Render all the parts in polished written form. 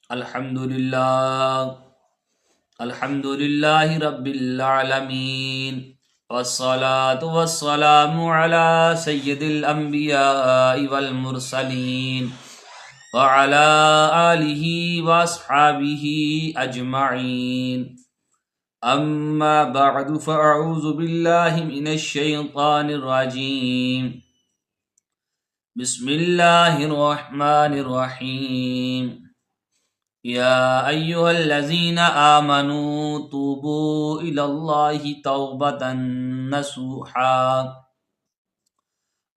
الحمد للہ رب العالمین والصلاة والسلام علی سید الانبیاء والمرسلین وعلی آلہ واصحابہ اجمعین اما بعد فاعوذ باللہ من الشیطان الرجیم بسم اللہ الرحمن الرحیم یا ایہا الذین آمنوا توبوا الی اللہ توبۃ نصوحا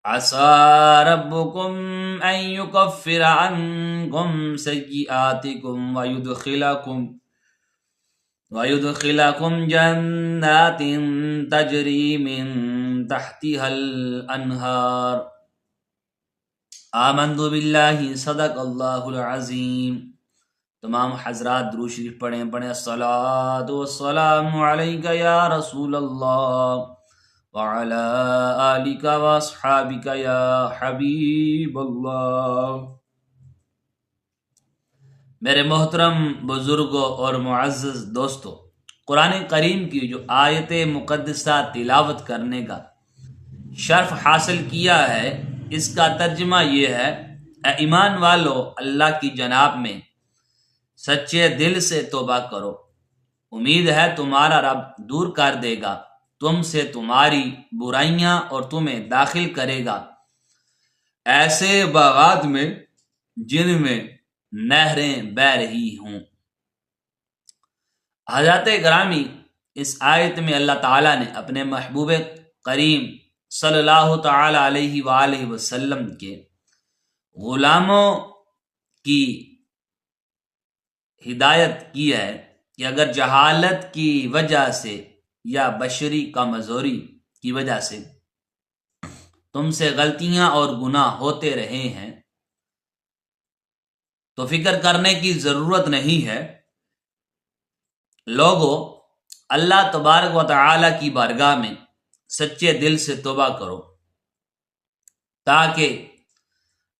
عسى ربكم أن يكفر عنكم سيئاتكم ويدخلكم جنات تجري من تحتها الأنهار آمنت بالله صدق اللہ العظیم۔ تمام حضرات درود شریف پڑھیں الصلاۃ والسلام علیک یا رسول اللہ وعلی آلک واصحابک یا حبیب اللہ۔ میرے محترم بزرگوں اور معزز دوستو، قرآن کریم کی جو آیت مقدسہ تلاوت کرنے کا شرف حاصل کیا ہے، اس کا ترجمہ یہ ہے: اے ایمان والو، اللہ کی جناب میں سچے دل سے توبہ کرو، امید ہے تمہارا رب دور کر دے گا تم سے تمہاری برائیاں اور تمہیں داخل کرے گا ایسے باغات میں جن میں نہریں بہہ رہی ہوں۔ حضرات گرامی، اس آیت میں اللہ تعالیٰ نے اپنے محبوب کریم صلی اللہ تعالی علیہ وآلہ وسلم کے غلاموں کی ہدایت کی ہے کہ اگر جہالت کی وجہ سے یا بشری کمزوری کی وجہ سے تم سے غلطیاں اور گناہ ہوتے رہے ہیں تو فکر کرنے کی ضرورت نہیں ہے۔ لوگو، اللہ تبارک و تعالی کی بارگاہ میں سچے دل سے توبہ کرو تاکہ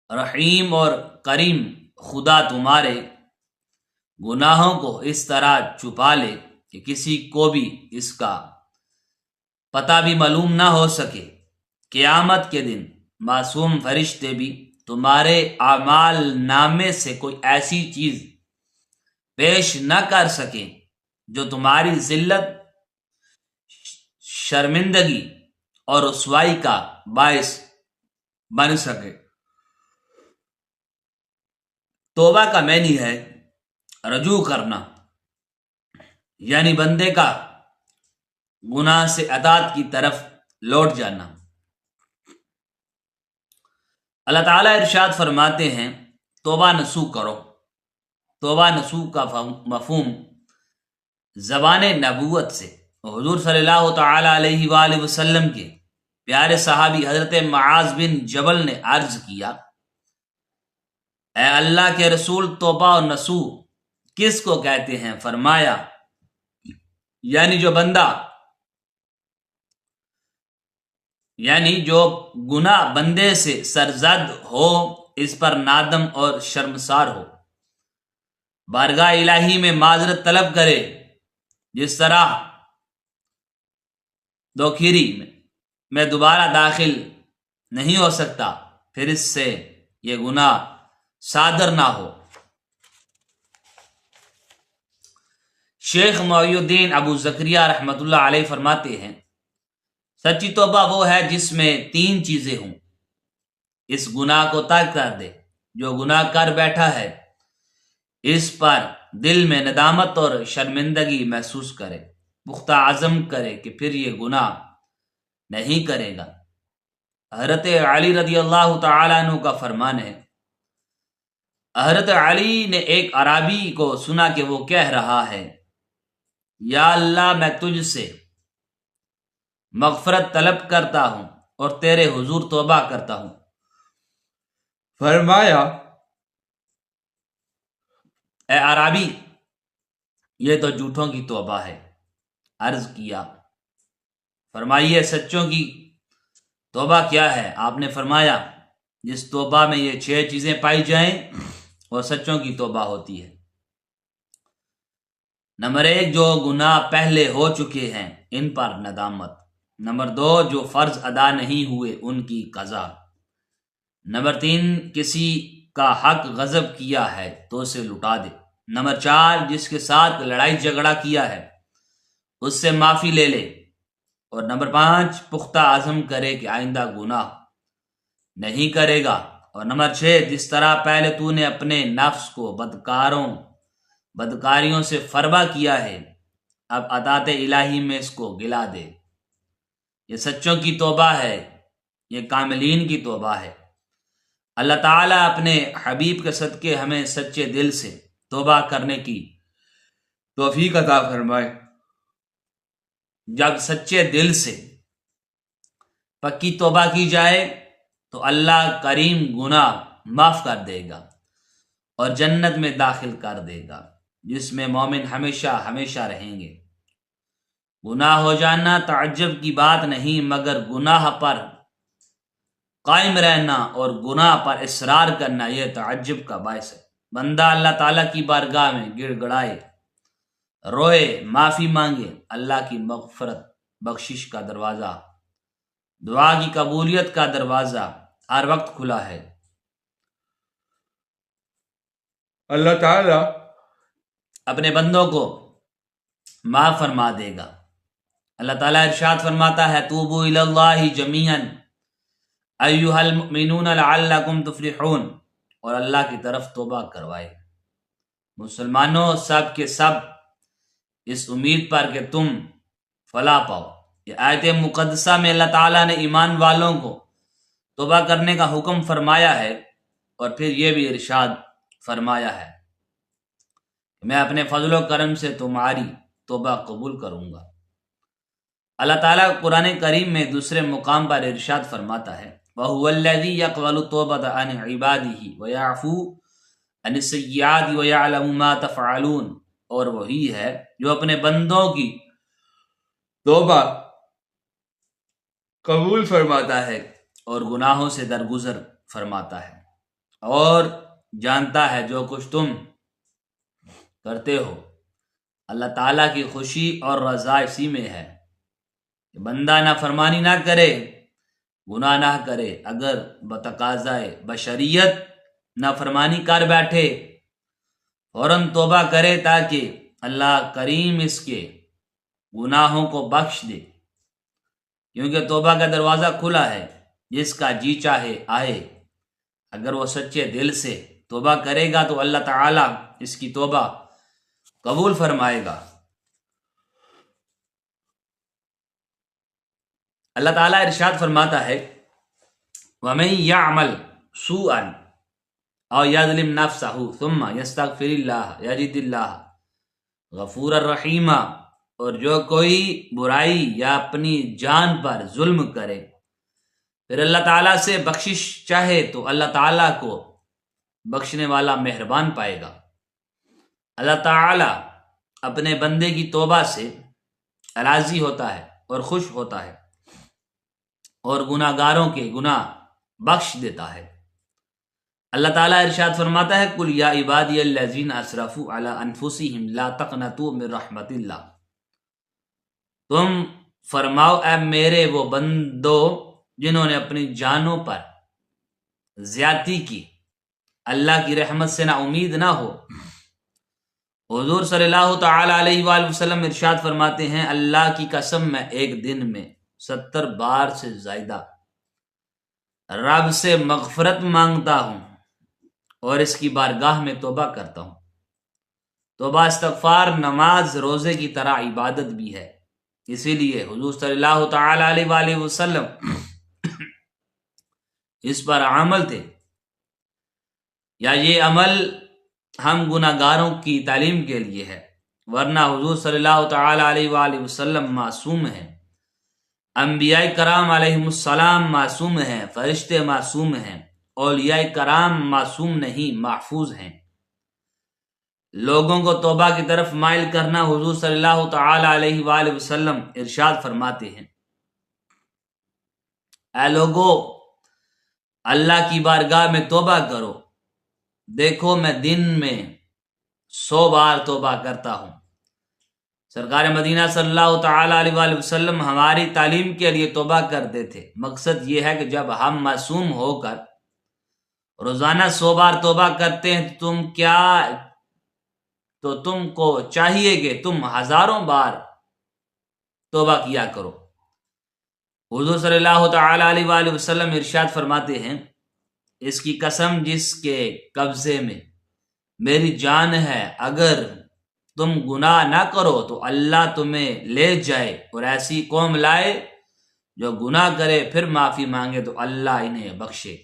رحیم اور کریم خدا تمہارے گناہوں کو اس طرح چھپا لے کہ کسی کو بھی اس کا پتہ بھی معلوم نہ ہو سکے۔ قیامت کے دن معصوم فرشتے بھی تمہارے اعمال نامے سے کوئی ایسی چیز پیش نہ کر سکیں جو تمہاری ذلت، شرمندگی اور رسوائی کا باعث بن سکے۔ توبہ کا معنی ہے رجوع کرنا، یعنی بندے کا گناہ سے اطاعت کی طرف لوٹ جانا۔ اللہ تعالیٰ ارشاد فرماتے ہیں توبہ نصوح کرو۔ توبہ نصوح کا مفہوم زبان نبوت سے حضور صلی اللہ تعالی علیہ وآلہ وسلم کے پیارے صحابی حضرت معاذ بن جبل نے عرض کیا: اے اللہ کے رسول، توبہ اور نصوح کس کو کہتے ہیں؟ فرمایا، یعنی جو گناہ بندے سے سرزد ہو، اس پر نادم اور شرمسار ہو، بارگاہ الہی میں معذرت طلب کرے، جس طرح دوکھیری میں دوبارہ داخل نہیں ہو سکتا، پھر اس سے یہ گناہ صادر نہ ہو۔ شیخ معی الدین ابو زکریا رحمۃ اللہ علیہ فرماتے ہیں سچی توبہ وہ ہے جس میں 3 چیزیں ہوں: اس گناہ کو ترک کر دے، جو گناہ کر بیٹھا ہے اس پر دل میں ندامت اور شرمندگی محسوس کرے، پختہ عزم کرے کہ پھر یہ گناہ نہیں کرے گا۔ حضرت علی رضی اللہ تعالیٰ عنہ کا فرمان ہے، حضرت علی نے ایک اعرابی کو سنا کہ وہ کہہ رہا ہے: یا اللہ، میں تجھ سے مغفرت طلب کرتا ہوں اور تیرے حضور توبہ کرتا ہوں۔ فرمایا: اے اعرابی، یہ تو جھوٹوں کی توبہ ہے۔ عرض کیا: فرمائیے سچوں کی توبہ کیا ہے؟ آپ نے فرمایا: جس توبہ میں یہ 6 چیزیں پائی جائیں وہ سچوں کی توبہ ہوتی ہے۔ نمبر 1 جو گناہ پہلے ہو چکے ہیں ان پر ندامت۔ نمبر 2 جو فرض ادا نہیں ہوئے ان کی قضا۔ نمبر 3 کسی کا حق غصب کیا ہے تو اسے لٹا دے۔ نمبر 4 جس کے ساتھ لڑائی جھگڑا کیا ہے اس سے معافی لے لے۔ اور نمبر 5 پختہ عزم کرے کہ آئندہ گناہ نہیں کرے گا۔ اور نمبر 6 جس طرح پہلے تو نے اپنے نفس کو بدکاریوں سے فربا کیا ہے اب اطاعت الہی میں اس کو گلا دے۔ یہ سچوں کی توبہ ہے، یہ کاملین کی توبہ ہے۔ اللہ تعالیٰ اپنے حبیب کے صدقے ہمیں سچے دل سے توبہ کرنے کی توفیق عطا فرمائے۔ جب سچے دل سے پکی توبہ کی جائے تو اللہ کریم گناہ معاف کر دے گا اور جنت میں داخل کر دے گا جس میں مومن ہمیشہ ہمیشہ رہیں گے۔ گناہ ہو جانا تعجب کی بات نہیں، مگر گناہ پر قائم رہنا اور گناہ پر اصرار کرنا یہ تعجب کا باعث ہے۔ بندہ اللہ تعالیٰ کی بارگاہ میں گڑ گڑائے، روئے، معافی مانگے، اللہ کی مغفرت بخشش کا دروازہ، دعا کی قبولیت کا دروازہ ہر وقت کھلا ہے۔ اللہ تعالیٰ اپنے بندوں کو معاف فرما دے گا۔ اللہ تعالیٰ ارشاد فرماتا ہے توبوا الی اللہ جمیعا ایھا المؤمنون لعلکم تفلحون، اور اللہ کی طرف توبہ کروائے۔ مسلمانوں سب کے سب اس امید پر کہ تم فلاح پاؤ۔ یہ آیت مقدسہ میں اللہ تعالیٰ نے ایمان والوں کو توبہ کرنے کا حکم فرمایا ہے اور پھر یہ بھی ارشاد فرمایا ہے کہ میں اپنے فضل و کرم سے تمہاری توبہ قبول کروں گا۔ اللہ تعالیٰ قرآن کریم میں دوسرے مقام پر ارشاد فرماتا ہے وَهُوَ الَّذِي يَقْبَلُ التَّوْبَةَ عَنْ عِبَادِهِ وَيَعْفُو عَنِ السَّيِّئَاتِ وَيَعْلَمُ مَا تَفْعَلُونَ، اور وہی ہے جو اپنے بندوں کی توبہ قبول فرماتا ہے اور گناہوں سے درگزر فرماتا ہے، اور جانتا ہے جو کچھ تم کرتے ہو۔ اللہ تعالیٰ کی خوشی اور رضا اسی میں ہے کہ بندہ نافرمانی نہ کرے، گناہ نہ کرے، اگر بتقاضائے بشریت نافرمانی کر بیٹھے فوراً توبہ کرے تاکہ اللہ کریم اس کے گناہوں کو بخش دے، کیونکہ توبہ کا دروازہ کھلا ہے، جس کا جی چاہے آئے۔ اگر وہ سچے دل سے توبہ کرے گا تو اللہ تعالیٰ اس کی توبہ قبول فرمائے گا۔ اللہ تعالیٰ ارشاد فرماتا ہے وَمَن يَعْمَلْ سُوءًا أَوْ يَظْلِمْ نَفْسَهُ ثُمَّ يَسْتَغْفِرِ اللَّهَ يَجِدِ اللَّهَ غَفُورًا رَحِيمًا، اور جو کوئی برائی یا اپنی جان پر ظلم کرے پھر اللہ تعالیٰ سے بخشش چاہے تو اللہ تعالیٰ کو بخشنے والا مہربان پائے گا۔ اللہ تعالیٰ اپنے بندے کی توبہ سے راضی ہوتا ہے اور خوش ہوتا ہے اور گناہ گاروں کے گناہ بخش دیتا ہے۔ اللہ تعالیٰ ارشاد فرماتا ہے قُلْ يَا عِبَادِيَ الَّذِينَ أَسْرَفُوا عَلَىٰ أَنفُسِهِمْ لَا تَقْنَطُوا مِن رَحْمَتِ اللَّهِ، تم فرماؤ اے میرے وہ بندو جنہوں نے اپنی جانوں پر زیادتی کی، اللہ کی رحمت سے نا امید نہ ہو۔ حضور صلی اللہ تعالی علیہ وآلہ وسلم ارشاد فرماتے ہیں اللہ کی قسم میں ایک دن میں 70 بار سے زائدہ رب سے مغفرت مانگتا ہوں اور اس کی بارگاہ میں توبہ کرتا ہوں۔ توبہ استغفار نماز روزے کی طرح عبادت بھی ہے، اسی لیے حضور صلی اللہ تعالی علیہ وآلہ وسلم اس پر عمل تھے، یا یہ عمل ہم گناہ گاروں کی تعلیم کے لیے ہے، ورنہ حضور صلی اللہ تعالی علیہ وآلہ وسلم معصوم ہیں، انبیاء کرام علیہم السلام معصوم ہیں، فرشتے معصوم ہیں، اولیاء کرام معصوم نہیں محفوظ ہیں۔ لوگوں کو توبہ کی طرف مائل کرنا حضور صلی اللہ تعالی علیہ وآلہ وسلم ارشاد فرماتے ہیں اے لوگو اللہ کی بارگاہ میں توبہ کرو، دیکھو میں دن میں 100 بار توبہ کرتا ہوں، سرکار مدینہ صلی اللہ تعالی علیہ وآلہ وسلم ہماری تعلیم کے لیے توبہ کرتے تھے۔ مقصد یہ ہے کہ جب ہم معصوم ہو کر روزانہ 100 بار توبہ کرتے ہیں تو تم کو چاہیے کہ تم ہزاروں بار توبہ کیا کرو۔ حضور صلی اللہ تعالی علیہ وآلہ وسلم ارشاد فرماتے ہیں، اس کی قسم جس کے قبضے میں میری جان ہے، اگر تم گناہ نہ کرو تو اللہ تمہیں لے جائے اور ایسی قوم لائے جو گناہ کرے پھر معافی مانگے تو اللہ انہیں بخشے۔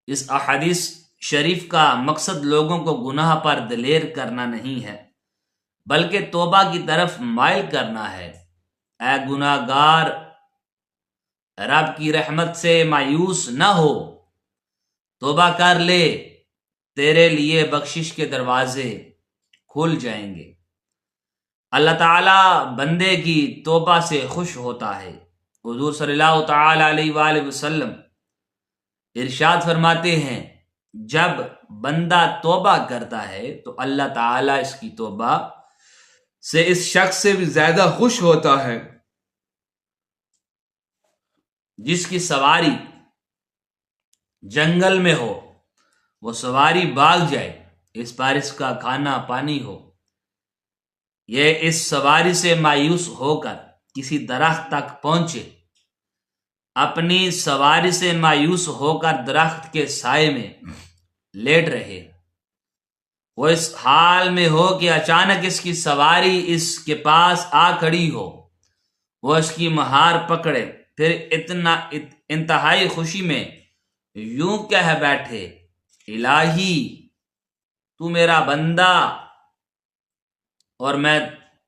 اس احادیث شریف کا مقصد لوگوں کو گناہ پر دلیر کرنا نہیں ہے، بلکہ توبہ کی طرف مائل کرنا ہے۔ اے گناہ گار، رب کی رحمت سے مایوس نہ ہو، توبہ کر لے، تیرے لیے بخشش کے دروازے کھل جائیں گے۔ اللہ تعالی بندے کی توبہ سے خوش ہوتا ہے۔ حضور صلی اللہ تعالی علیہ وآلہ وسلم ارشاد فرماتے ہیں، جب بندہ توبہ کرتا ہے تو اللہ تعالی اس کی توبہ سے اس شخص سے بھی زیادہ خوش ہوتا ہے جس کی سواری جنگل میں ہو، وہ سواری بھاگ جائے، اس پر اس کا کھانا پانی ہو، یہ اس سواری سے مایوس ہو کر کسی درخت تک پہنچے، اپنی سواری سے مایوس ہو کر درخت کے سائے میں لیٹ رہے، وہ اس حال میں ہو کہ اچانک اس کی سواری اس کے پاس آ کھڑی ہو، وہ اس کی مہار پکڑے، پھر انتہائی خوشی میں یوں کہہ بیٹھے، الہی تو میرا بندہ اور میں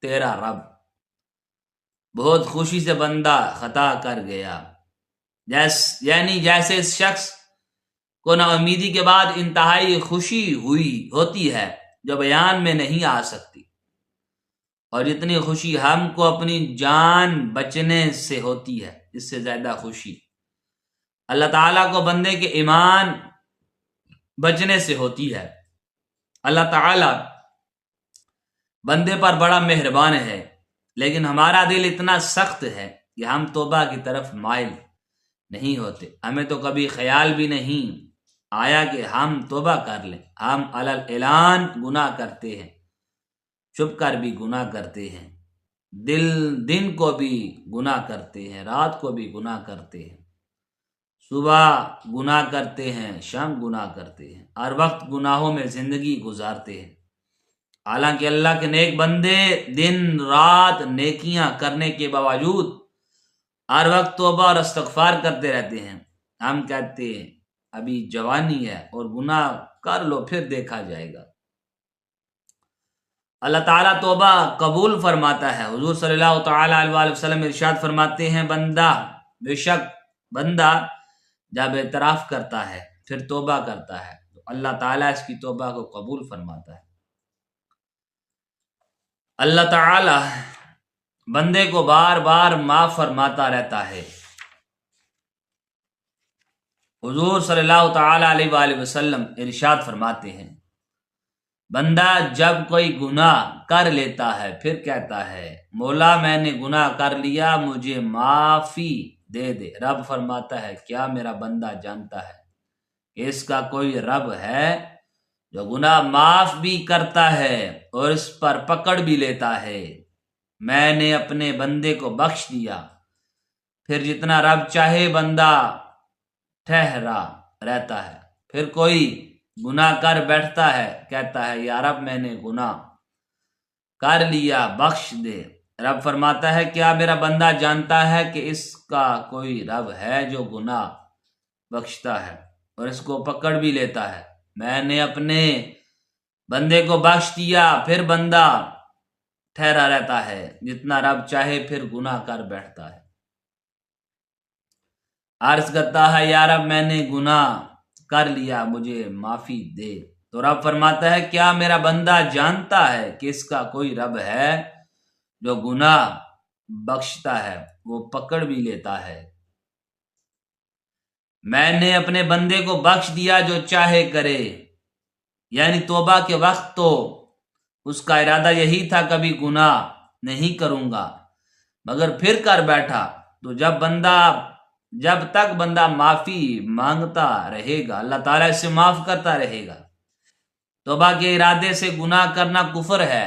تیرا رب۔ بہت خوشی سے بندہ خطا کر گیا، یعنی جیسے اس شخص کو نا امیدی کے بعد انتہائی خوشی ہوتی ہے جو بیان میں نہیں آ سکتی، اور جتنی خوشی ہم کو اپنی جان بچنے سے ہوتی ہے اس سے زیادہ خوشی اللہ تعالیٰ کو بندے کے ایمان بچنے سے ہوتی ہے۔ اللہ تعالیٰ بندے پر بڑا مہربان ہے، لیکن ہمارا دل اتنا سخت ہے کہ ہم توبہ کی طرف مائل نہیں ہوتے۔ ہمیں تو کبھی خیال بھی نہیں آیا کہ ہم توبہ کر لیں۔ ہم علی الاعلان گناہ کرتے ہیں، چھپ کر بھی گناہ کرتے ہیں، دن کو بھی گناہ کرتے ہیں، رات کو بھی گناہ کرتے ہیں، صبح گناہ کرتے ہیں، شام گناہ کرتے ہیں، ہر وقت گناہوں میں زندگی گزارتے ہیں۔ حالانکہ اللہ کے نیک بندے دن رات نیکیاں کرنے کے باوجود ہر وقت توبہ اور استغفار کرتے رہتے ہیں۔ ہم کہتے ہیں ابھی جوانی ہے اور گناہ کر لو پھر دیکھا جائے گا۔ اللہ تعالیٰ توبہ قبول فرماتا ہے۔ حضور صلی اللہ تعالی علیہ وسلم ارشاد فرماتے ہیں، بے شک بندہ جب اعتراف کرتا ہے پھر توبہ کرتا ہے تو اللہ تعالیٰ اس کی توبہ کو قبول فرماتا ہے۔ اللہ تعالیٰ بندے کو بار بار معاف فرماتا رہتا ہے۔ حضور صلی اللہ تعالی علیہ وآلہ وسلم ارشاد فرماتے ہیں، بندہ جب کوئی گناہ کر لیتا ہے پھر کہتا ہے، مولا میں نے گناہ کر لیا، مجھے معافی دے دے۔ رب فرماتا ہے، کیا میرا بندہ جانتا ہے کہ اس کا کوئی رب ہے جو گناہ معاف بھی کرتا ہے اور اس پر پکڑ بھی لیتا ہے؟ میں نے اپنے بندے کو بخش دیا، پھر جتنا رب چاہے بندہ ٹھہرا رہتا ہے، پھر کوئی گناہ کر بیٹھتا ہے، کہتا ہے یا رب میں نے گناہ کر لیا، بخش دے۔ رب فرماتا ہے، کیا میرا بندہ جانتا ہے کہ اس کا کوئی رب ہے جو گناہ بخشتا ہے اور اس کو پکڑ بھی لیتا ہے؟ میں نے اپنے بندے کو بخش دیا، پھر بندہ ٹھہرا رہتا ہے، جتنا رب چاہے پھر گناہ کر بیٹھتا ہے۔ عرض کرتا ہے، یا رب میں نے گناہ کر لیا، مجھے معافی دے۔ تو رب فرماتا ہے، کیا میرا بندہ جانتا ہے کہ اس کا کوئی رب ہے جو گناہ بخشتا ہے، وہ پکڑ بھی لیتا ہے؟ میں نے اپنے بندے کو بخش دیا، جو چاہے کرے۔ یعنی توبہ کے وقت تو اس کا ارادہ یہی تھا کبھی گناہ نہیں کروں گا، مگر پھر کر بیٹھا، تو جب تک بندہ معافی مانگتا رہے گا اللہ تعالیٰ اسے معاف کرتا رہے گا۔ توبہ کے ارادے سے گناہ کرنا کفر ہے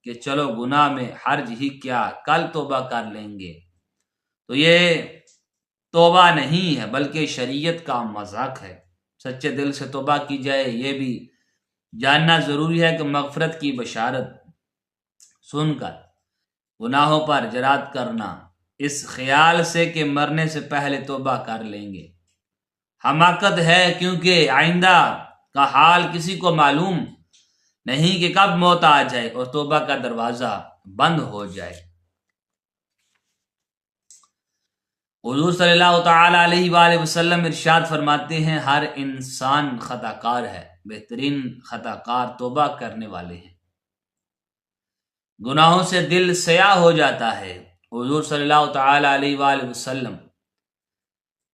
کہ چلو گناہ میں حرج ہی کیا، کل توبہ کر لیں گے، تو یہ توبہ نہیں ہے بلکہ شریعت کا مذاق ہے۔ سچے دل سے توبہ کی جائے، یہ بھی جاننا ضروری ہے کہ مغفرت کی بشارت سن کر گناہوں پر جرات کرنا اس خیال سے کہ مرنے سے پہلے توبہ کر لیں گے حماقت ہے، کیونکہ آئندہ کا حال کسی کو معلوم نہیں کہ کب موت آ جائے اور توبہ کا دروازہ بند ہو جائے۔ حضور صلی اللہ تعالی علیہ وآلہ وسلم ارشاد فرماتے ہیں، ہر انسان خطا کار ہے، بہترین خطا کار توبہ کرنے والے ہیں۔ گناہوں سے دل سیاہ ہو جاتا ہے۔ حضور صلی اللہ تعالی علیہ وآلہ وسلم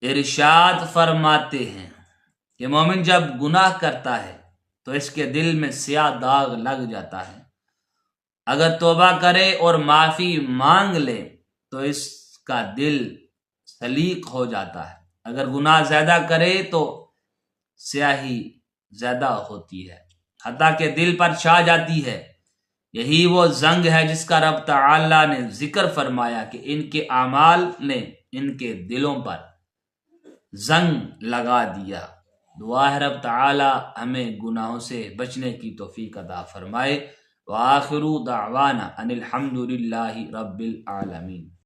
ارشاد فرماتے ہیں کہ مومن جب گناہ کرتا ہے تو اس کے دل میں سیاہ داغ لگ جاتا ہے، اگر توبہ کرے اور معافی مانگ لے تو اس کا دل سلیق ہو جاتا ہے، اگر گناہ زیادہ کرے تو سیاہی زیادہ ہوتی ہے، حتیٰ کہ دل پر چھا جاتی ہے۔ یہی وہ زنگ ہے جس کا رب تعالی نے ذکر فرمایا کہ ان کے اعمال نے ان کے دلوں پر زنگ لگا دیا۔ دعا ہے رب تعالی ہمیں گناہوں سے بچنے کی توفیق عطا فرمائے۔ وآخر دعوانا ان الحمد للہ رب العالمین۔